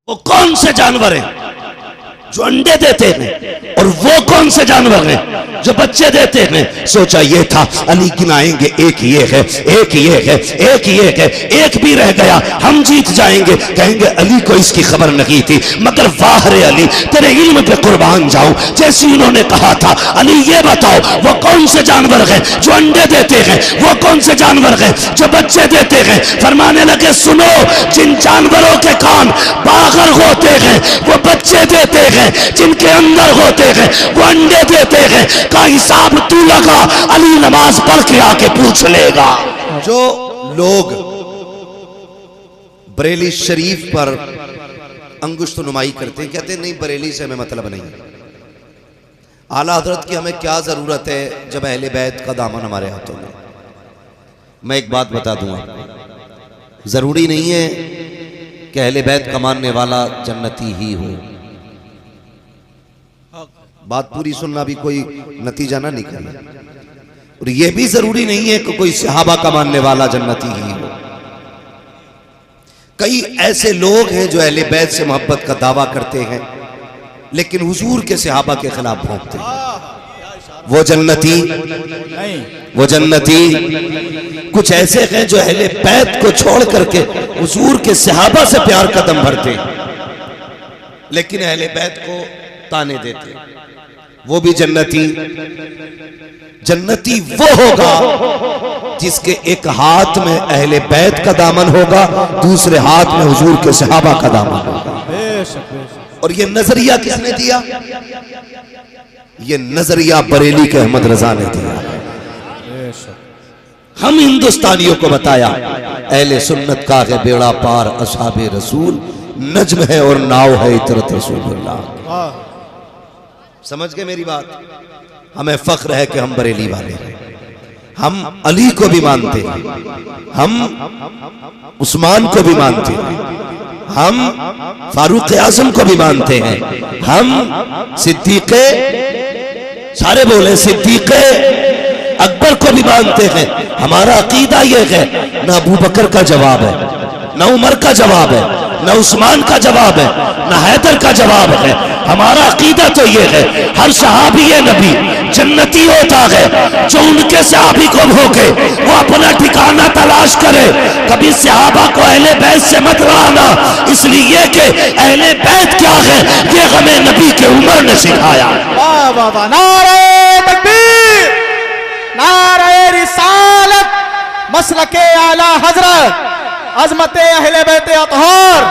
वो कौन से जानवर हैं जो अंडे देते हैं और वो कौन से जानवर हैं जो बच्चे देते हैं। सोचा ये था अली गिनाएंगे, एक ये है, एक ये है, एक ये है, एक भी रह गया हम जीत जाएंगे। कहेंगे अली को इसकी खबर नहीं थी। मगर वाह रे अली, तेरे इल्म पे कुर्बान जाऊं। जैसे उन्होंने कहा था अली ये बताओ वो कौन से जानवर हैं जो अंडे देते हैं, वो कौन से जानवर हैं जो बच्चे देते हैं। फरमाने लगे सुनो, जिन जानवरों के कान बागर होते हैं वो बच्चे देते हैं, जिनके अंदर होते हैं वो अंडे देते हैं। का हिसाब तू लगा, अली नमाज पढ़ के आके पूछ लेगा। जो लोग बरेली शरीफ पर अंगुश्त नुमाई करते हैं, कहते हैं नहीं बरेली से हमें मतलब नहीं। आला हजरत की हमें क्या जरूरत है जब अहले बैत का दामन हमारे हाथों में। मैं एक बात बता दूंगा, जरूरी नहीं है कि अहले बैत का मानने वाला जन्नती ही हो। बात पूरी सुनना, भी कोई नतीजा ना निकले। और यह भी जरूरी नहीं है कि कोई सहाबा का मानने वाला जन्नती ही हो। कई ऐसे लोग हैं जो अहले बैत से मोहब्बत का दावा करते हैं लेकिन हुजूर के सहाबा के खिलाफ भौंकते हैं। वो जन्नती नहीं, वो जन्नती। कुछ ऐसे हैं जो अहले बैत को छोड़ करके हुजूर के सहाबा से प्यार का दम भरते हैं लेकिन अहले बैत को ताने देते हैं। वो भी जन्नती। जन्नती वो होगा जिसके एक हाथ में अहले बैत का दामन होगा, दूसरे हाथ में हुजूर के सहाबा का दामन होगा। और ये नजरिया किसने दिया? ये नजरिया बरेली के अहमद रजा ने दिया। हम हिंदुस्तानियों को बताया अहले सुन्नत का है बेड़ा पार असहाबे रसूल, नज्म है और नाव है इतरत रसूलुल्लाह। समझ गए मेरी बात? हमें फख्र है कि हम बरेली वाले हैं। हम अली को भी मानते हैं, हम उस्मान को भी मानते हैं, हम फारूक आजम को भी मानते हैं, हम सिद्दीक़े, सारे बोले सिद्दीक़े अकबर को भी मानते हैं। हमारा अकीदा यह है ना अबू बकर का जवाब है, ना उमर का जवाब है, ना उस्मान का जवाब है, ना हैदर का जवाब है। हमारा अकीदा तो ये है हर सहाबी नबी जन्नती होता है। जो उनके सहाबी को भोगे वो अपना ठिकाना तलाश करे। कभी सहाबा को अहले बैत से मत लाना, इसलिए कि अहले बैत क्या है ये हमें नबी के उमर ने सिखाया। वाह वाह वाह, नारे तकबीर, नारे रिसालत, मसलके आला हजरत, अजमते अहले बैत अतहार,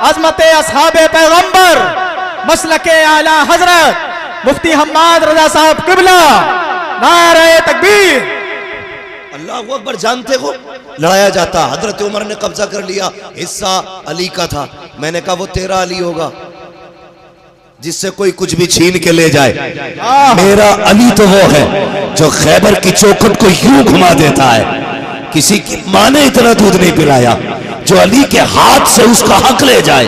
अजमते अस्हाबे पैगंबर, मसलके आला हजरत मुफ्ती हम्माद रजा साहब किबला, नारे तकबीर। अल्लाह वो अकबर। जानते हो लड़ाया जाता, हजरत उमर ने कब्जा कर लिया, हिस्सा अली का था। मैंने कहा वो तेरा अली होगा जिससे कोई कुछ भी छीन के ले जाए। मेरा अली तो वो है जो खैबर की चौखट को यूं घुमा देता है। किसी की मां ने इतना दूध नहीं पिलाया जो अली के हाथ से उसका हक ले जाए।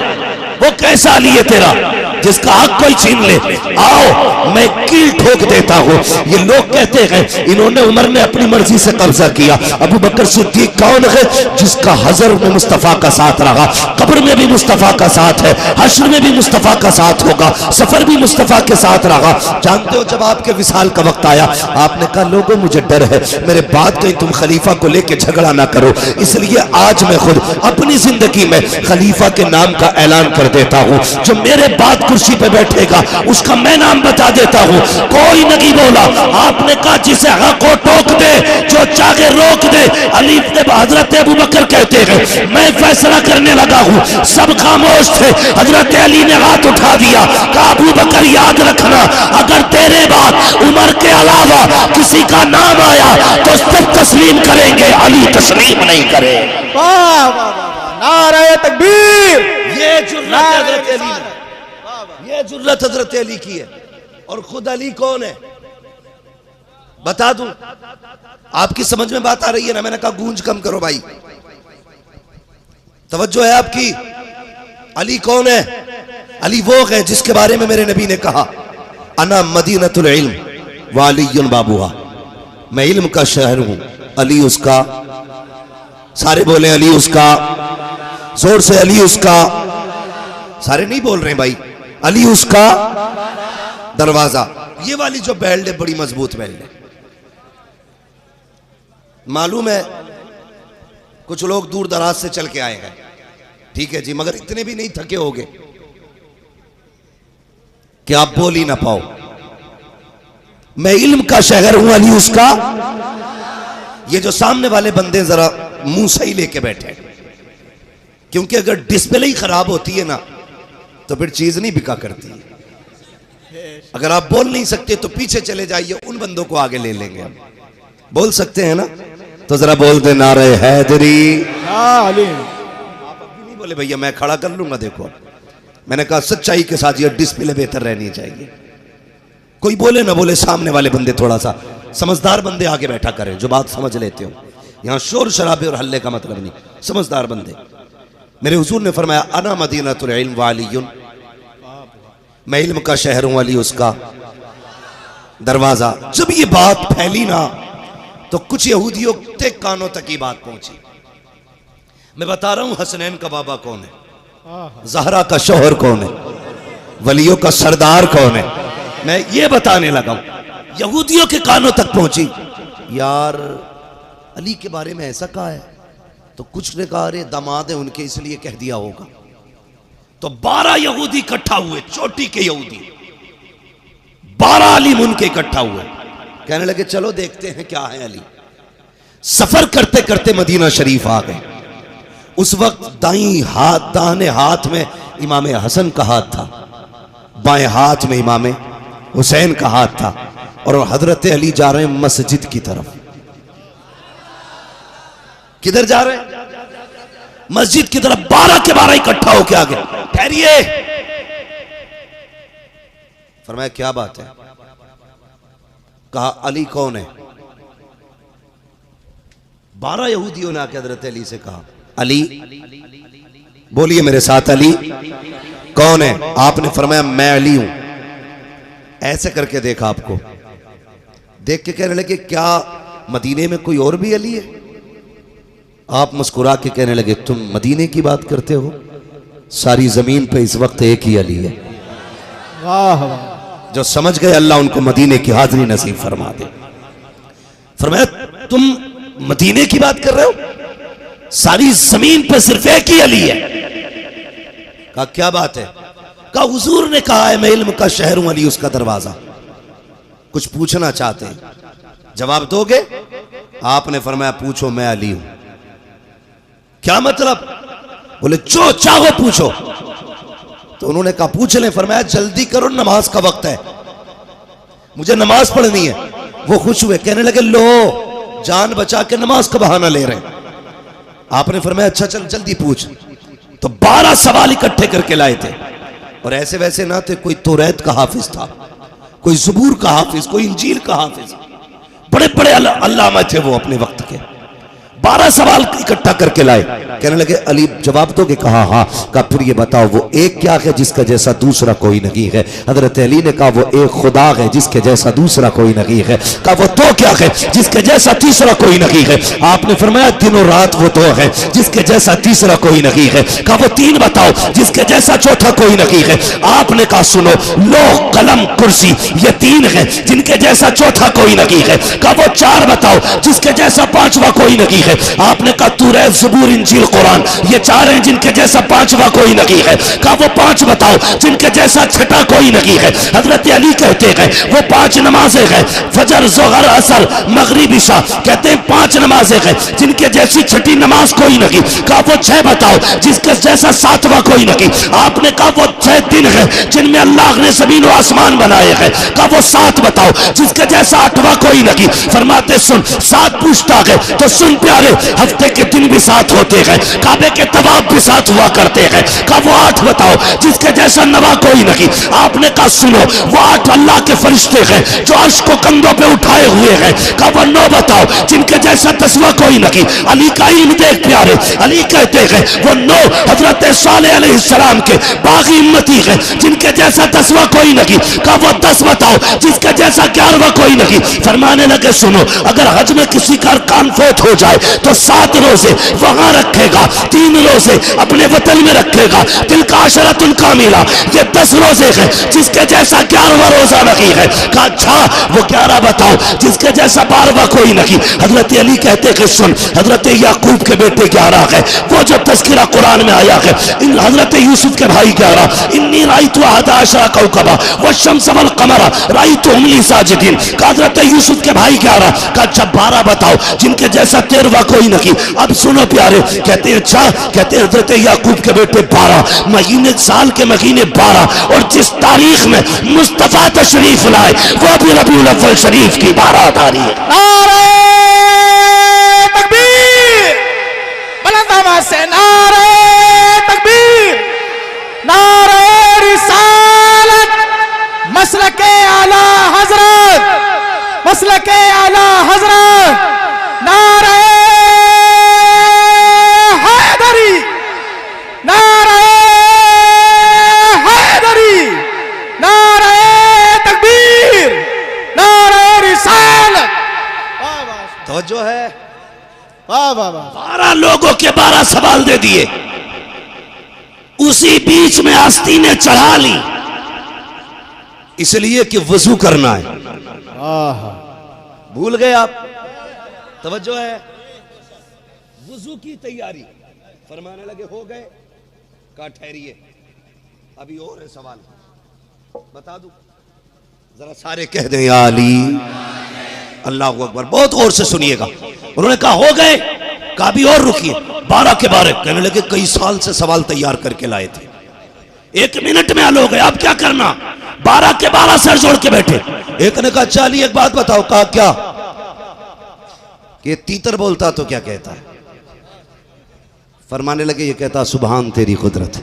वो कैसा अली है तेरा जिसका हक कोई छीन ले? आओ मैं कील ठोक देता हूं। ये लोग कहते हैं इन्होंने, उमर ने अपनी मर्जी से कब्जा किया। अबू बकर सिद्दीक कौन है? जिसका हज़र में मुस्तफ़ा का साथ रहा, कब्र में भी मुस्तफ़ा का साथ है, हश्र में भी मुस्तफ़ा का साथ होगा, सफर भी मुस्तफ़ा के साथ रहा। जानते हो जब आपके विसाल का वक्त आया आपने कहा लोगों मुझे डर है मेरे बाद कहीं तुम खलीफा को लेके झगड़ा ना करो, इसलिए आज मैं खुद अपनी जिंदगी में खलीफा के नाम का ऐलान कर देता हूं। जो मेरे बाद कुर्सी पे बैठेगा उसका मैं नाम बता देता हूं। कोई नहीं बोला। आपने कहा जिसे हक को टोक दे, जो चाहे रोक दे। अली ने हजरत अबू बकर कहते हैं मैं फैसला करने लगा हूं। सब खामोश थे, हजरत अली ने हाथ उठा दिया। कहा अबू बकर याद रखना अगर तेरे बाद उमर के अलावा किसी का नाम आया तो सब तस्लीम करेंगे, अली तस्लीम नहीं करे। वाह वाह वाह, नारे तकबीर। ये जुर्रत हजरत अली की है। और खुद अली कौन है बता दूं? आपकी समझ में बात आ रही है ना? मैंने कहा गूंज कम करो भाई, तवज्जो है आपकी। अली कौन है? अली वो है जिसके बारे में मेरे नबी ने कहा अना मदीनतुल इल्म व अलीयुन बाबुहा, मैं इल्म का शहर हूं, अली उसका। सारे बोले अली उसका, जोर से अली उसका। सारे नहीं बोल रहे हैं भाई, अली उसका दरवाजा। ये वाली जो बेल्ट है बड़ी मजबूत बेल्ट है। मालूम है कुछ लोग दूर दराज से चल के आए हैं, ठीक है जी, मगर इतने भी नहीं थके होगे कि आप बोल ही ना पाओ। मैं इल्म का शहर हूं, अली उसका। ये जो सामने वाले बंदे जरा मुंह सही लेके बैठे, क्योंकि अगर डिस्प्ले ही खराब होती है ना तो फिर चीज नहीं बिका करती। अगर आप बोल नहीं सकते तो पीछे चले जाइए, उन बंदों को आगे ले लेंगे हम। बोल सकते हैं ना, तो जरा बोल दे नारे हैदरी। अली आप अभी नहीं बोले भैया, मैं खड़ा कर लूंगा। देखो मैंने कहा सच्चाई के साथ ये डिस्प्ले बेहतर रहनी चाहिए। कोई बोले ना बोले, सामने वाले बंदे थोड़ा सा समझदार बंदे आगे बैठा करें जो बात समझ लेते हो। यहां शोर शराबे और हल्ले का मतलब नहीं, समझदार बंदे। मेरे हुजूर ने फरमाया अना मदीनतुल इल्म व अलीयुन, मैं इल्म का शहर हूं, अली उसका दरवाजा। जब ये बात फैली ना तो कुछ यहूदियों के कानों तक ये बात पहुंची। मैं बता रहा हूं हसनैन का बाबा कौन है, ज़हरा का शौहर कौन है, वलियों का सरदार कौन है, मैं ये बताने लगा हूं। यहूदियों के कानों तक पहुंची, यार अली के बारे में ऐसा कहा है। तो कुछ ने कहा अरे दामाद है उनके इसलिए कह दिया होगा। तो 12 यहूदी इकट्ठा हुए, चोटी के यहूदी 12 अलीम उनके इकट्ठा हुए, कहने लगे चलो देखते हैं क्या है अली। सफर करते करते मदीना शरीफ आ गए। उस वक्त दाहिने हाथ में इमाम हसन का हाथ था, बाएं हाथ में इमाम हुसैन का हाथ था, और हजरत अली जा रहे हैं मस्जिद की तरफ। किधर जा रहे हैं? मस्जिद की तरफ। 12 के 12 इकट्ठा होके आ गए। ठहरिए, फरमाया क्या बात है? कहा अली कौन है? 12 यहूदियों ने आके हजरत अली से कहा अली, बोलिए मेरे साथ, अली कौन है? आपने फरमाया मैं अली हूं। ऐसे करके देखा आपको, देख के कहने लगे क्या मदीने में कोई और भी अली है? आप मुस्कुरा के कहने लगे तुम मदीने की बात करते हो, सारी जमीन पे इस वक्त एक ही अली है। वाह वाह। जो समझ गए अल्लाह उनको मदीने की हाजिरी नसीब फरमा दे। फरमाया तुम मदीने की बात कर रहे हो, सारी जमीन पे सिर्फ एक ही अली है। कहा क्या बात है? कहा हुजूर ने कहा है मैं इल्म का शहर हूं, अली उसका दरवाजा। कुछ पूछना चाहते हैं, जवाब दोगे? आपने फरमाया पूछो, मैं अली हूं। क्या मतलब? बोले जो चाहो पूछो। तो उन्होंने कहा पूछ लें। फरमाया जल्दी करो, नमाज का वक्त है, मुझे नमाज पढ़नी है। वो खुश हुए, कहने लगे लो जान बचा के नमाज का बहाना ले रहे हैं। आपने फरमाया अच्छा चल जल्दी पूछ। तो 12 सवाल इकट्ठे करके लाए थे, और ऐसे वैसे ना थे। कोई तौरात का हाफिज था, कोई ज़बूर का हाफिज, कोई इंजील का हाफिज, बड़े बड़े अल्लामा थे वो अपने वक्त के। 12 सवाल इकट्ठा करके लाए। कहने लगे अली जवाब दोगे? कहा हाँ। कहा फिर ये बताओ वो एक क्या है जिसका जैसा दूसरा कोई नहीं है? हजरत अली ने कहा वो एक खुदा है जिसके जैसा दूसरा कोई नहीं है। कहा वो दो क्या है जिसके जैसा तीसरा कोई नहीं है? आपने फरमाया दिनों रात वो दो है जिसके जैसा तीसरा कोई नहीं है। कहा वो तीन बताओ जिसके जैसा चौथा कोई नहीं है। आपने कहा सुनो, लौह कलम कुर्सी ये तीन है जिनके जैसा चौथा कोई नहीं है। कहा वो चार बताओ जिसके जैसा पांचवा कोई नहीं है। आपने कहा तौरात, ज़बूर, इंजील, कुरान ये चार हैं जिनके जैसा पांचवा कोई नहीं है। कहा वो पांच बताओ जिनके जैसा छठा कोई नहीं है। हजरत अली कहते हैं वो 5 नमाजें हैं, फजर, ज़ोहर, असर, मगरिब, इशा, कहते हैं 5 नमाजें हैं जिनके जैसी छठी नमाज कोई नहीं। कहा वो 6 बताओ जिसके जैसा 7वां कोई नहीं। आपने कहा वो 6 दिन है जिनमें अल्लाह ने जमीन और आसमान बनाए हैं। कहा वो 7 बताओ जिसके जैसा 8वां कोई नहीं। फरमाते सुन, 7 पूछता है तो सुन प्यारे, हफ्ते के दिन भी 7 होते हैं, काबे के तवाफ भी 7 हुआ करते हैं। कहा वो 8 बताओ जिसके जैसा 9वां कोई नहीं। आपने कहा सुनो, वो 8 अल्लाह के फरिश्ते हैं जो अर्श को कंधों पे उठाए हुए हैं। कहा वो 9 बताओ जिनके जैसा 10वां कोई नहीं। अली का इल्म देख प्यारे, अली कहते हैं वो 9 हजरत सालेह अलैहिस्सलाम के बागी उम्मती है जिनके जैसा 10वां कोई नहीं। कहा वो 10 बताओ जिसके जैसा 11वां कोई नहीं। फरमाने लगे सुनो, अगर हज में किसी का अरकान फौत हो जाए तो 7 रोजे वहां रखेगा, 3 रोजे अपने वतन में रखेगा। दिल का अशरतुल कामिला, ये 10 रोजे हैं। जिसके जैसा 11वां रोजा नहीं है। कहा अच्छा वो 11 बताओ जिसके जैसा 12वां कोई नहीं। हजरत अली कहते कि सुन, हजरत याकूब के बेटे 11 है, वो जो तस्किरा कुरान में आया है। इन हजरत यूसुफ के भाई 11, इन्नी राइतु अहदा अशरा कौकबा वश्शम्स वल कमरा राइतुहुम ली साजिदीन। हजरत यूसुफ के भाई 11। कहा अच्छा 12 बताओ जिनके जैसा 13वां कोई नहीं। अब सुनो प्यारे, कहते हैं अच्छा, कहते हैं हजरत याकूब के बेटे 12 महीने, साल के महीने 12, और जिस तारीख में मुस्तफा तशरीफ लाए वो भी रबीउल अव्वल शरीफ की 12 तारीख। नारे तकबीर, बुलंद आवाज से नारे तकबीर, नारे रिसालत, मसलके आला हजरत, मसलके आला हजरत, नारे हैदरी, नारे हैदरी, नारे तकबीर, नारे रिसालत। वाह वाह, तवज्जो है। वाह वाह वाह। 12 लोगों के 12 सवाल दे दिए। उसी बीच में आस्ती ने चढ़ा ली, इसलिए कि वजू करना है। भूल गए आप? तवज्जो है। वजू की तैयारी फरमाने लगे, हो गए। कहा ठहरिए, अभी और है सवाल, बता दूं जरा, सारे कह दें या अली। अल्लाह अकबर, बहुत गौर से सुनिएगा। उन्होंने कहा हो गए। कहा भी और रुकिए, 12 के 12। कहने लगे कई साल से सवाल तैयार करके लाए थे, 1 मिनट में हल हो गए, अब क्या करना? 12 के 12 सर जोड़ के बैठे। एक ने कहा चाली एक बात बताओ। कहा क्या? कि तीतर बोलता तो क्या कहता है? फरमाने लगे ये कहता सुभान तेरी कुदरत।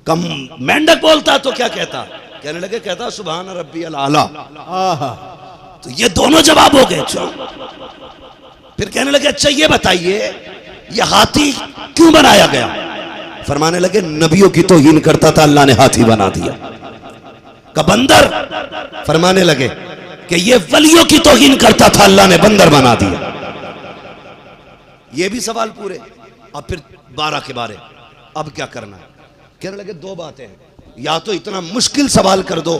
कम मेंढक बोलता तो क्या कहता? कहने लगे कहता सुभान रब्बियल आला। तो ये दोनों जवाब हो गए। फिर कहने लगे अच्छा ये बताइए ये हाथी क्यों बनाया गया? फरमाने लगे नबियों की तौहीन करता था, अल्लाह ने हाथी बना दिया। का बंदर? फरमाने लगे कि ये वलियों की तौहीन करता था, अल्लाह ने बंदर बना दिया। ये भी सवाल पूरे। अब फिर 12 के 12, अब क्या करना है? कहने लगे 2 बातें हैं, या तो इतना मुश्किल सवाल कर दो,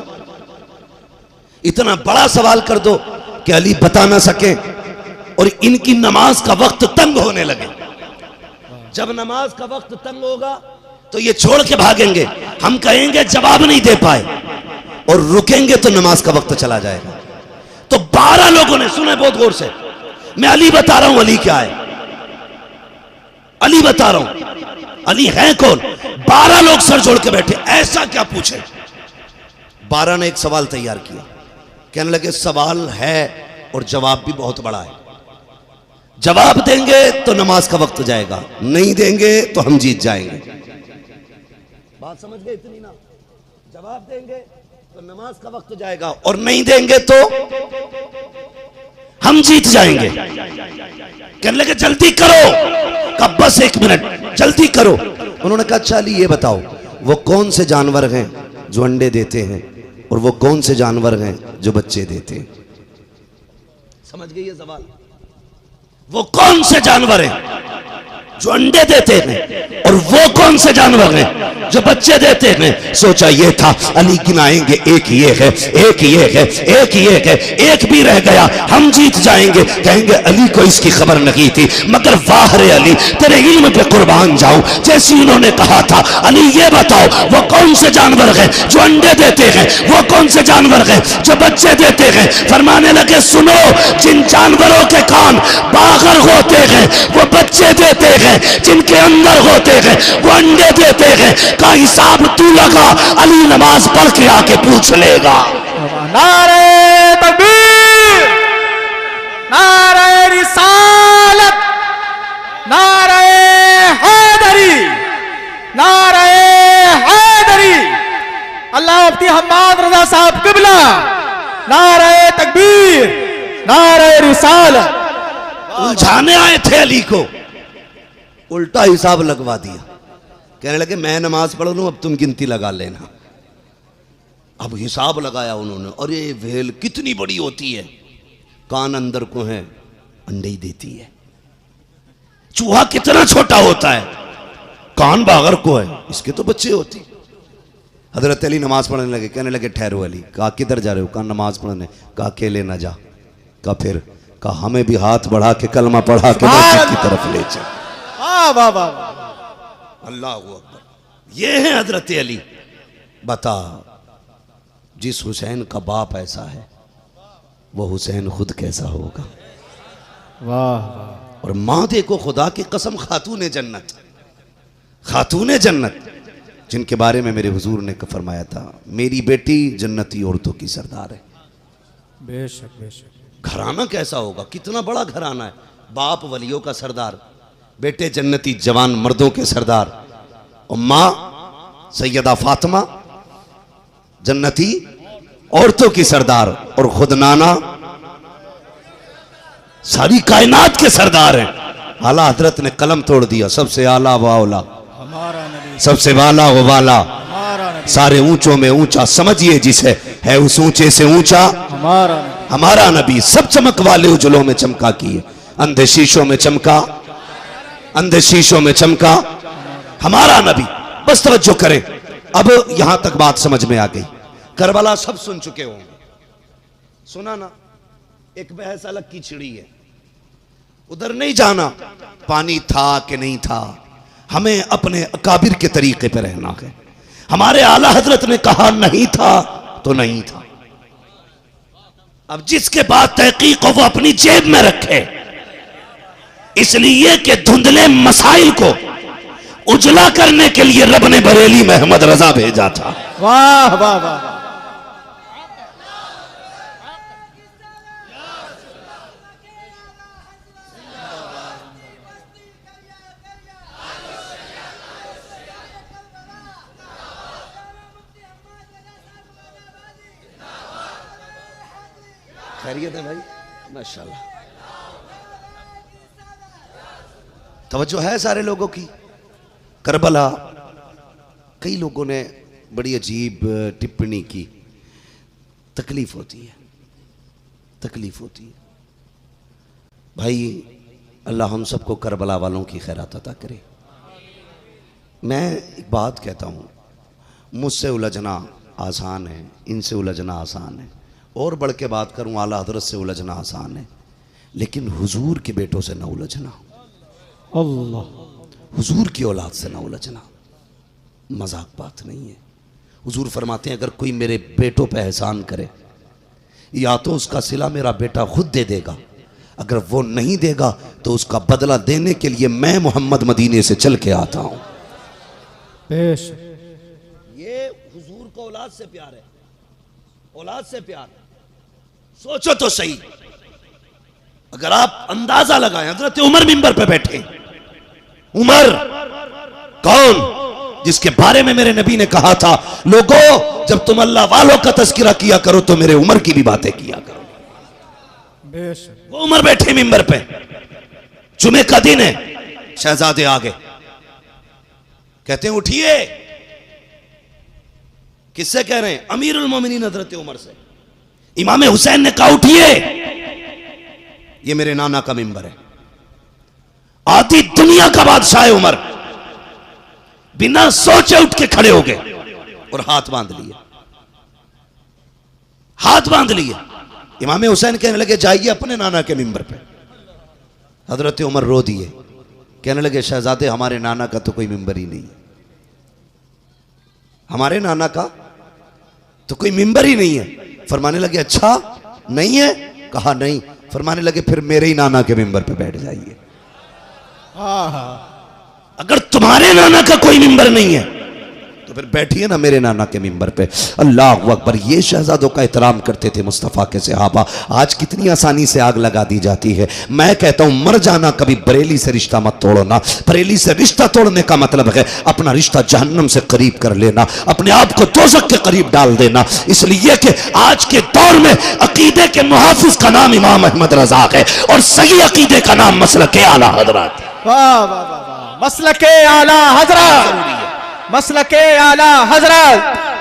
इतना बड़ा सवाल कर दो कि अली बता ना सके और इनकी नमाज का वक्त तंग होने लगे। जब नमाज का वक्त तंग होगा तो ये छोड़ के भागेंगे, हम कहेंगे जवाब नहीं दे पाए, और रुकेंगे तो नमाज का वक्त चला जाएगा। तो 12 लोगों ने, सुने बहुत गौर से, मैं अली बता रहा हूं, अली क्या है? अली बता रहा हूं, अली है कौन? 12 लोग सर जोड़ के बैठे, ऐसा क्या पूछे? 12 ने एक सवाल तैयार किया। कहने लगे सवाल है और जवाब भी बहुत बड़ा है, जवाब देंगे तो नमाज का वक्त जाएगा, नहीं देंगे तो हम जीत जाएंगे। बात समझ गए इतनी ना? जवाब देंगे तो नमाज का वक्त जाएगा और नहीं देंगे तो हम जीत जाएंगे। कहने लगे जल्दी करो। कब? बस 1 मिनट, जल्दी करो। उन्होंने कहा चलिए ये बताओ वो कौन से जानवर हैं जो अंडे देते हैं और वो कौन से जानवर हैं जो बच्चे देते हैं? समझ गए ये सवाल? वो कौन से जानवर हैं जो अंडे देते हैं और वो कौन से जानवर हैं जो बच्चे देते हैं? सोचा ये था, अली गिनाएंगे, एक ये है, एक ये है, एक ये है, एक भी रह गया, हम जीत जाएंगे। कहेंगे अली को इसकी खबर नहीं थी, मगर वाह रे अली तेरे इल्म पे कुर्बान जाऊं। जैसे उन्होंने कहा था अली ये बताओ वो कौन से जानवर हैं जो अंडे देते हैं, वो कौन से जानवर हैं जो बच्चे देते हैं? फरमाने लगे सुनो, जिन जानवरों के कान बाहर होते हैं वो बच्चे देते हैं, जिनके अंदर होते हैं वो अंडे देते हैं। का हिसाब तू लगा, अली नमाज पढ़ के आके पूछ लेगा। नारे तकबीर, नारे रिसालत, नारे हैदरी, नारे हैदरी। अल्लाह मुफ्ती हम्माद रजा साहब किबला, नारे तकबीर, नारे रिसालत। उलझाने आए थे अली को, उल्टा हिसाब लगवा दिया। कहने लगे मैं नमाज पढ़ लूं, अब तुम गिनती लगा लेना। अब हिसाब लगाया उन्होंने, अरे वेल कितनी बड़ी होती है, कान अंदर को है, अंडे ही देती है। चूहा कितना छोटा होता है, कान बागर को है, इसके तो बच्चे होती। हजरत अली नमाज पढ़ने लगे, कहने लगे ठहरो अली। कहा किधर जा रहे हो? कहा नमाज पढ़ने। कहा अकेले ना जा। कहा फिर? कहा हमें भी हाथ बढ़ा के कलमा पढ़ा के मस्जिद की तरफ ले चल। अल्लाह अकबर। ये है हजरत अली। बता, जिस हुसैन का बाप ऐसा है वो हुसैन खुद कैसा होगा? वाह। और मां देखो, खुदा की कसम, खातून जन्नत, खातून जन्नत, जिनके बारे में मेरे हुजूर ने फरमाया था मेरी बेटी जन्नती औरतों की सरदार है। बेशक बेशक। घराना कैसा होगा? कितना बड़ा घराना है। बाप वलियों का सरदार, बेटे जन्नती जवान मर्दों के सरदार, और मां सैयदा फातिमा जन्नती औरतों की सरदार, और खुद नाना सारी कायनात के सरदार हैं। आला हजरत ने कलम तोड़ दिया, सबसे आला व औला, हमारा नबी, सबसे वाला व वाला, हमारा नबी, सारे ऊंचों में ऊंचा, समझिए जिसे है उस ऊंचे से ऊंचा हमारा नबी, हमारा नबी। सब चमक वाले उजलों में चमका किए, अंधे शीशों में चमका, अंधे शीशों में चमका हमारा नबी। बस तवज्जो करें, अब यहां तक बात समझ में आ गई। करबला सब सुन चुके होंगे, सुना ना? एक बहस अलग की छिड़ी है, उधर नहीं जाना पानी था कि नहीं था, हमें अपने अकाबिर के तरीके पर रहना है। हमारे आला हजरत ने कहा नहीं था तो नहीं था। अब जिसके बाद तहकीक हो वो अपनी जेब में रखे, इसलिए कि धुंधले मसाइल को उजला करने के लिए रब ने बरेली में अहमद रजा भेजा था। वाह वाह वाह। खैरियत है भाई? माशाल्लाह, तवज्जो है सारे लोगों की। करबला, कई लोगों ने बड़ी अजीब टिप्पणी की। तकलीफ होती है, तकलीफ होती है भाई। अल्लाह हम सबको करबला वालों की खैरात अता करे। मैं एक बात कहता हूँ, मुझसे उलझना आसान है, इनसे उलझना आसान है, और बढ़ के बात करूँ आला हजरत से उलझना आसान है, लेकिन हुजूर के बेटों से न उलझना, अल्लाह, हुजूर की औलाद से न उलझना मजाक बात नहीं है। हुजूर फरमाते हैं अगर कोई मेरे बेटों पे एहसान करे, या तो उसका सिला मेरा बेटा खुद दे देगा, अगर वो नहीं देगा तो उसका बदला देने के लिए मैं मोहम्मद मदीने से चल के आता हूं। ये हुजूर को औलाद से प्यार है, औलाद से प्यार है। सोचो तो सही, अगर आप अंदाजा लगाएं, हजरत उमर मिंबर पे बैठे, उमर कौन? जिसके बारे में मेरे नबी ने कहा था लोगों जब तुम अल्लाह वालों का तज़किरा किया करो तो मेरे उमर की भी बातें किया करो। वो उमर बैठे मिंबर पे, जुमे का दिन है, शहजादे आ गए, कहते हैं उठिए। किससे कह रहे हैं? अमीरुल मोमिनीन हजरत उमर से। इमाम हुसैन ने कहा उठिए, ये मेरे नाना का मिंबर है, आधी दुनिया का बादशाह है उमर। बिना सोचे उठ के खड़े हो गए और हाथ बांध लिए, हाथ बांध लिए। इमाम हुसैन कहने लगे जाइए अपने नाना के मिंबर पे। हजरत उमर रो दिए, कहने लगे शहजादे हमारे नाना का तो कोई मिंबर ही नहीं है, हमारे नाना का तो कोई मिंबर ही नहीं है। फरमाने लगे अच्छा नहीं है? कहा नहीं। फरमाने लगे फिर मेरे ही नाना के मिंबर पे बैठ जाइए। अगर तुम्हारे नाना का कोई मिंबर नहीं है तो फिर बैठिए ना मेरे नाना के मिंबर पे। अल्लाह अकबर। ये शहजादों का एहतराम करते थे मुस्तफ़ा के सहाबा। आज कितनी आसानी से आग लगा दी जाती है। मैं कहता हूं मर जाना, कभी बरेली से रिश्ता मत तोड़ना। बरेली से रिश्ता तोड़ने का मतलब है अपना रिश्ता जहन्नम से करीब कर लेना, अपने आप को दोज़ख के करीब डाल देना। इसलिए कि आज के दौर में अकीदे के मुहाफिज का नाम इमाम अहमद रजा है और सही अकीदे का नाम मसलके आला हजरत। वाह वाह वाह, मसलके आला हजरत, मसलके आला हजरत।